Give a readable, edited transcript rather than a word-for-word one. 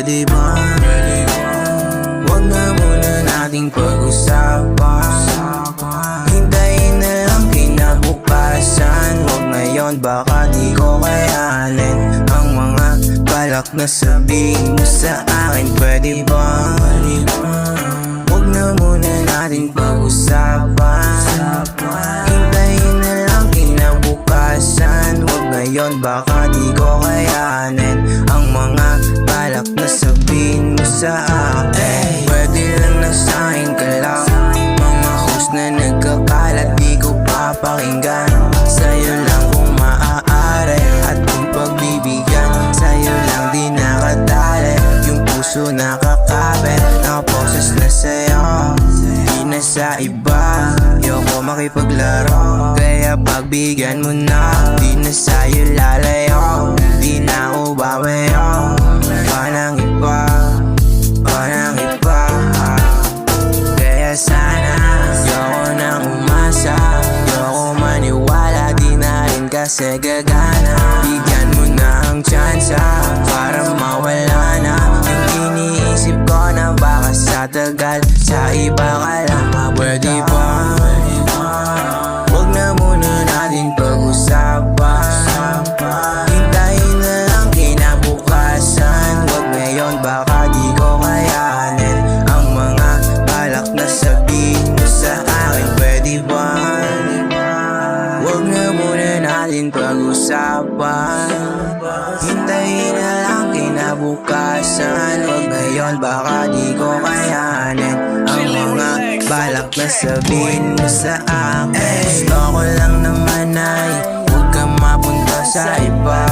Pwede ba? Huwag na muna nating pag-usapan. Hintayin na lang kinabukasan. Huwag ngayon, baka di ko kayanin ang mga balak na sabihin mo sa akin. Pwede ba? Huwag na muna nating pag-usapan. Hintayin na lang kinabukasan. Huwag ngayon, baka di ko kayanin ang mga balak na sabihin mo sa akin. Pwede lang na sa'kin ka lang. Mga host na nagkakalat, di ko papakinggan. Sa'yo lang kung maaari at kung pagbibigyan. Sa'yo lang di nakatali, yung puso nakakapit. Nakaposes na sa'yo, di na sa iba. Ayoko makipaglaro, kaya pagbigyan mo na. Di na sa'yo lalayo, di na ako babayo. Panang iba, panang iba. Kaya sana, ayoko nang umasa. Ayoko maniwala, di na rin kasi gagana. Bigyan mo na ang tsansa, para mawala na yung iniisip ko na baka sa tagal sa iba ka lang. Pwede ba? Huwag na muna natin pag-usapan. Hintayin na lang kinabukasan. Huwag ngayon, baka di ko kayanin ang mga balak na sabihin mo sa akin. Pwede ba? Huwag na muna natin pag-usapan. Hintayin na lang kinabukasan. Huwag ngayon, baka di ko kayanin ang mga balak na sabihin mo sa akin. Gusto ko lang naman ay huwag kang mapunta sa iba.